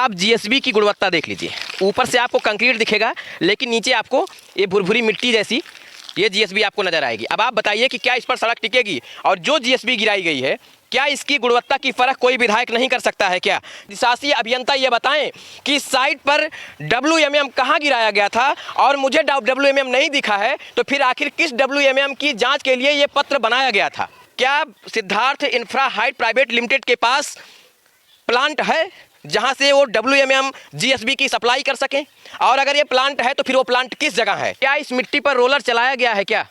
आप जीएसबी की गुणवत्ता देख लीजिए। ऊपर से आपको कंक्रीट दिखेगा, लेकिन नीचे आपको ये भुरभुरी मिट्टी जैसी ये जीएसबी आपको नजर आएगी। अब आप बताइए कि क्या इस पर सड़क टिकेगी? और जो जीएसबी गिराई गई है, क्या इसकी गुणवत्ता की फर्क कोई विधायक नहीं कर सकता है क्या? शासी अभियंता ये बताएं कि साइट पर WMM कहाँ गिराया गया था, और मुझे WMM नहीं दिखा है, तो फिर आखिर किस WMM की जांच के लिए ये पत्र बनाया गया था? क्या Siddharth infra height private limited के पास प्लांट है जहां से वो WMM जीएसबी की सप्लाई कर सकें? और अगर ये प्लांट है तो फिर वो प्लांट किस जगह है? क्या इस मिट्टी पर रोलर चलाया गया है क्या?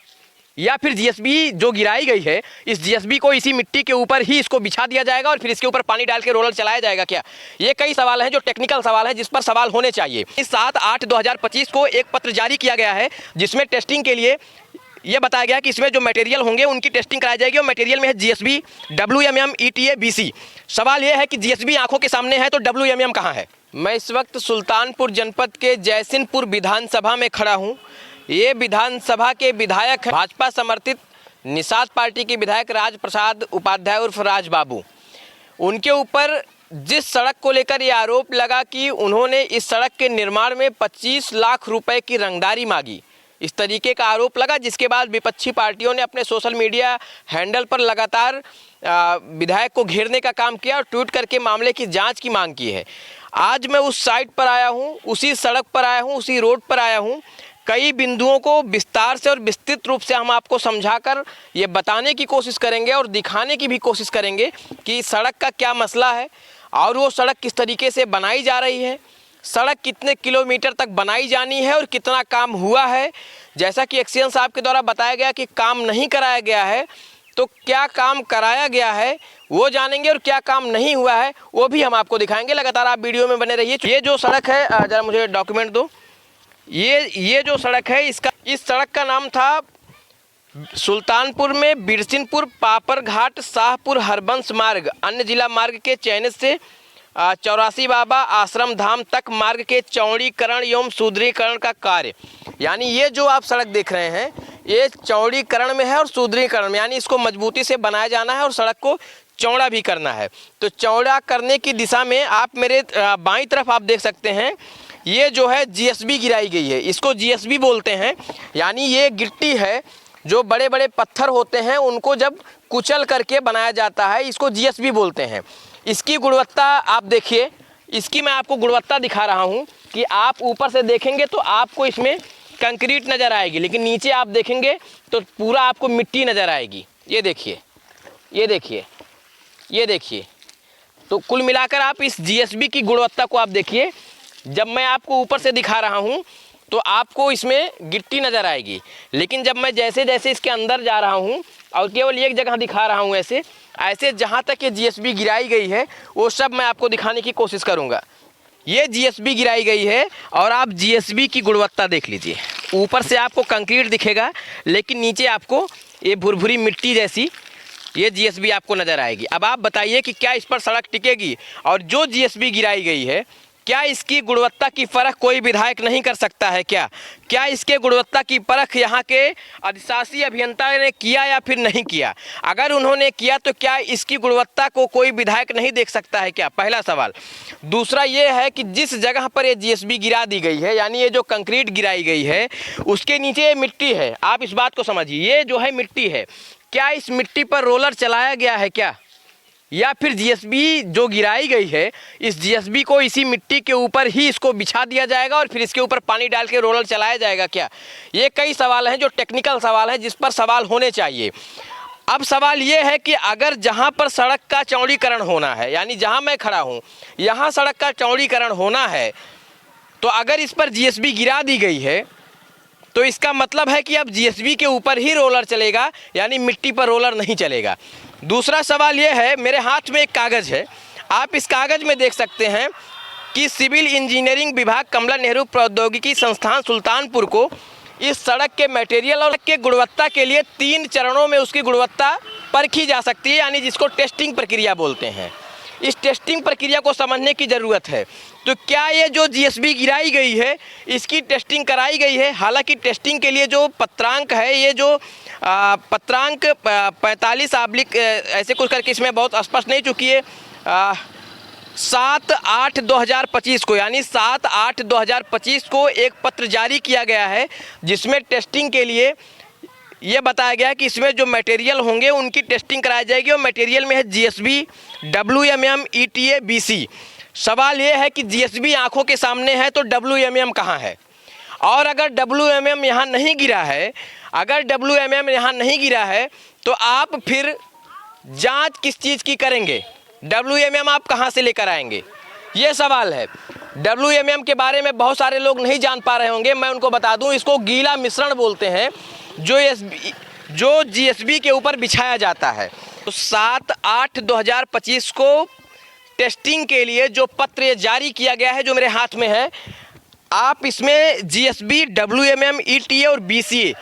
या फिर जीएसबी जो गिराई गई है, इस जीएसबी को इसी मिट्टी के ऊपर ही इसको बिछा दिया जाएगा और फिर इसके ऊपर पानी डाल के रोलर चलाया जाएगा क्या? ये कई सवाल हैं जो टेक्निकल सवाल हैं, जिस पर सवाल होने चाहिए। इस 7/8/2025 को एक पत्र जारी किया गया है, जिसमें टेस्टिंग के लिए ये बताया गया कि इसमें जो मटेरियल होंगे उनकी टेस्टिंग कराई जाएगी, और मटेरियल में है जीएसबी, WMM, ETA, BC। सवाल ये है कि जीएसबी आंखों के सामने है तो WMM कहाँ है? मैं इस वक्त सुल्तानपुर जनपद के जयसिंहपुर विधानसभा में खड़ा हूँ। ये विधानसभा के विधायक हैं भाजपा समर्थित निषाद पार्टी के विधायक राज प्रसाद उपाध्याय उर्फ राज बाबू। उनके ऊपर जिस सड़क को लेकर ये आरोप लगा कि उन्होंने इस सड़क के निर्माण में 25 लाख रुपए की रंगदारी मांगी, इस तरीके का आरोप लगा, जिसके बाद विपक्षी पार्टियों ने अपने सोशल मीडिया हैंडल पर लगातार विधायक को घेरने का काम किया और ट्वीट करके मामले की जांच की मांग की है। आज मैं उस साइट पर आया हूं, उसी सड़क पर आया हूं, उसी रोड पर आया हूं। कई बिंदुओं को विस्तार से और विस्तृत रूप से हम आपको समझाकर ये बताने की कोशिश करेंगे और दिखाने की भी कोशिश करेंगे कि सड़क का क्या मसला है और वो सड़क किस तरीके से बनाई जा रही है, सड़क कितने किलोमीटर तक बनाई जानी है और कितना काम हुआ है। जैसा कि एक्सीएन साहब के द्वारा बताया गया कि काम नहीं कराया गया है, तो क्या काम कराया गया है वो जानेंगे, और क्या काम नहीं हुआ है वो भी हम आपको दिखाएंगे। लगातार आप वीडियो में बने रहिए। ये जो सड़क है, ज़रा मुझे डॉक्यूमेंट दो। ये जो सड़क है, इस सड़क का नाम था सुल्तानपुर में बिरसिनपुर पापर घाट शाहपुर हरबंस मार्ग अन्य जिला मार्ग के चयनित से 84 बाबा आश्रम धाम तक मार्ग के चौड़ीकरण एवं सुदृढ़ीकरण का कार्य। यानी ये जो आप सड़क देख रहे हैं, ये चौड़ीकरण में है और सुदृढ़ीकरण में, यानी इसको मजबूती से बनाया जाना है और सड़क को चौड़ा भी करना है। तो चौड़ा करने की दिशा में आप मेरे बाईं तरफ आप देख सकते हैं, ये जो है जीएसबी गिराई गई है, इसको जीएसबी बोलते हैं। यानी ये गिट्टी है, जो बड़े बड़े पत्थर होते हैं उनको जब कुचल करके बनाया जाता है, इसको जीएसबी बोलते हैं। इसकी गुणवत्ता आप देखिए, इसकी मैं आपको गुणवत्ता दिखा रहा हूं कि आप ऊपर से देखेंगे तो आपको इसमें कंक्रीट नज़र आएगी, लेकिन नीचे आप देखेंगे तो पूरा आपको मिट्टी नज़र आएगी। ये देखिए, ये देखिए, ये देखिए। तो कुल मिलाकर आप इस जीएसबी की गुणवत्ता को आप देखिए। जब मैं आपको ऊपर से दिखा रहा हूं तो आपको इसमें गिट्टी नज़र आएगी, लेकिन जब मैं जैसे जैसे इसके अंदर जा रहा हूं और केवल एक जगह दिखा रहा हूं, ऐसे ऐसे जहां तक ये जीएसबी गिराई गई है वो सब मैं आपको दिखाने की कोशिश करूंगा। ये जीएसबी गिराई गई है और आप जीएसबी की गुणवत्ता देख लीजिए। ऊपर से आपको कंक्रीट दिखेगा, लेकिन नीचे आपको ये भुरभुरी मिट्टी जैसी ये जीएसबी आपको नज़र आएगी। अब आप बताइए कि क्या इस पर सड़क टिकेगी? और जो जीएसबी गिराई गई है, क्या इसकी गुणवत्ता की परख कोई विधायक नहीं कर सकता है क्या? क्या इसके गुणवत्ता की परख यहाँ के अधिशासी अभियंता ने किया या फिर नहीं किया? अगर उन्होंने किया तो क्या इसकी गुणवत्ता को कोई विधायक नहीं देख सकता है क्या? पहला सवाल। दूसरा ये है कि जिस जगह पर ये जीएसबी गिरा दी गई है, यानी ये जो कंक्रीट गिराई गई है, उसके नीचे ये मिट्टी है। आप इस बात को समझिए, ये जो है मिट्टी है, क्या इस मिट्टी पर रोलर चलाया गया है क्या? या फिर जीएसबी जो गिराई गई है, इस जीएसबी को इसी मिट्टी के ऊपर ही इसको बिछा दिया जाएगा और फिर इसके ऊपर पानी डाल के रोलर चलाया जाएगा क्या? ये कई सवाल हैं जो टेक्निकल सवाल हैं, जिस पर सवाल होने चाहिए। अब सवाल ये है कि अगर जहां पर सड़क का चौड़ीकरण होना है, यानी जहां मैं खड़ा हूं यहां सड़क का चौड़ीकरण होना है, तो अगर इस पर जीएसबी गिरा दी गई है तो इसका मतलब है कि अब जीएसबी के ऊपर ही रोलर चलेगा, यानी मिट्टी पर रोलर नहीं चलेगा। दूसरा सवाल यह है, मेरे हाथ में एक कागज़ है, आप इस कागज़ में देख सकते हैं कि सिविल इंजीनियरिंग विभाग कमला नेहरू प्रौद्योगिकी संस्थान सुल्तानपुर को इस सड़क के मटेरियल और के गुणवत्ता के लिए 3 चरणों में उसकी गुणवत्ता परखी जा सकती है, यानी जिसको टेस्टिंग प्रक्रिया बोलते हैं। इस टेस्टिंग प्रक्रिया को समझने की ज़रूरत है। तो क्या ये जो जीएसबी गिराई गई है इसकी टेस्टिंग कराई गई है? हालांकि टेस्टिंग के लिए जो पत्रांक है, ये जो पत्रांक 45 ऑब्लिक ऐसे कुछ करके इसमें बहुत स्पष्ट नहीं, चूँकि ये 7/8/2025 को, यानी 7/8/2025 को एक पत्र जारी किया गया है जिसमें टेस्टिंग के लिए ये बताया गया है कि इसमें जो मटेरियल होंगे उनकी टेस्टिंग कराई जाएगी और मटेरियल में है जीएसबी, WMM, ETA, BC। सवाल ये है कि जीएसबी आंखों के सामने है तो WMM कहाँ है? और अगर WMM यहाँ नहीं गिरा है, अगर WMM यहाँ नहीं गिरा है तो आप फिर जांच किस चीज़ की करेंगे? WMM आप कहाँ से लेकर आएंगे? ये सवाल है। WMM के बारे में बहुत सारे लोग नहीं जान पा रहे होंगे, मैं उनको बता दूं, इसको गीला मिश्रण बोलते हैं जो जीएसबी के ऊपर बिछाया जाता है। तो 7/8/2025 को टेस्टिंग के लिए जो पत्र जारी किया गया है जो मेरे हाथ में है, आप इसमें जीएसबी, WMM, ETA और BCA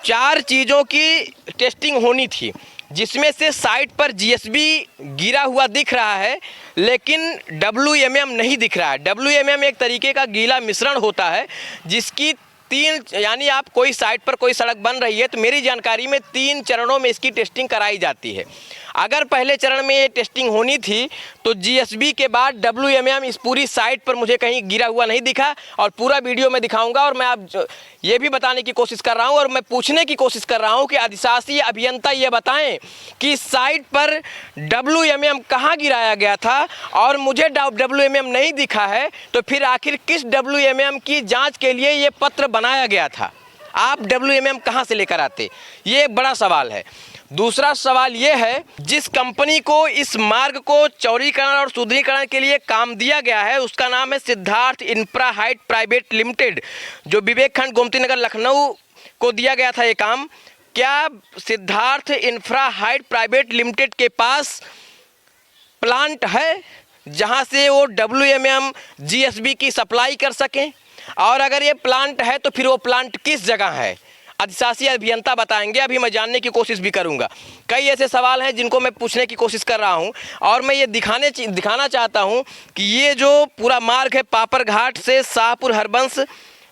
4 चीज़ों की टेस्टिंग होनी थी, जिसमें से साइट पर जीएसबी गिरा हुआ दिख रहा है लेकिन WMM नहीं दिख रहा है। WMM एक तरीके का गीला मिश्रण होता है जिसकी 3, यानी आप कोई साइट पर कोई सड़क बन रही है तो मेरी जानकारी में 3 चरणों में इसकी टेस्टिंग कराई जाती है। अगर पहले चरण में ये टेस्टिंग होनी थी तो जीएसबी के बाद WMM इस पूरी साइट पर मुझे कहीं गिरा हुआ नहीं दिखा, और पूरा वीडियो में दिखाऊंगा। और मैं आप ये भी बताने की कोशिश कर रहा हूँ और मैं पूछने की कोशिश कर रहा हूँ कि अधिशासी अभियंता ये बताएं कि साइट पर WMM कहाँ गिराया गया था, और मुझे WMM नहीं दिखा है तो फिर आखिर किस WMM की जाँच के लिए ये पत्र बनाया गया था? आप WMM कहाँ से लेकर आते? ये एक बड़ा सवाल है। दूसरा सवाल ये है, जिस कंपनी को इस मार्ग को चौड़ीकरण और सुदृढ़ीकरण के लिए काम दिया गया है उसका नाम है Siddharth infra height private limited, जो विवेक खंड, गोमती नगर, लखनऊ को दिया गया था ये काम। क्या Siddharth infra height private limited के पास प्लांट है जहां से वो WMM जीएसबी की सप्लाई कर सकें? और अगर ये प्लांट है तो फिर वो प्लांट किस जगह है? अधिशासी अभियंता बताएंगे। अभी मैं जानने की कोशिश भी करूंगा। कई ऐसे सवाल हैं जिनको मैं पूछने की कोशिश कर रहा हूं, और मैं ये दिखाना चाहता हूं कि ये जो पूरा मार्ग है पापर घाट से शाहपुर हरबंस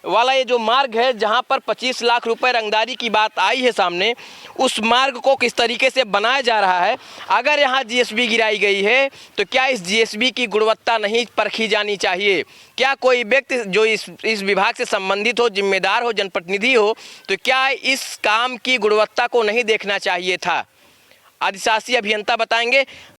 वाला, ये जो मार्ग है जहां पर 25 लाख रुपए रंगदारी की बात आई है सामने, उस मार्ग को किस तरीके से बनाया जा रहा है। अगर यहाँ जीएसबी गिराई गई है तो क्या इस जीएसबी की गुणवत्ता नहीं परखी जानी चाहिए? क्या कोई व्यक्ति जो इस विभाग से संबंधित हो, जिम्मेदार हो, जनप्रतिनिधि हो, तो क्या इस काम की गुणवत्ता को नहीं देखना चाहिए था? अधिशासी अभियंता बताएंगे।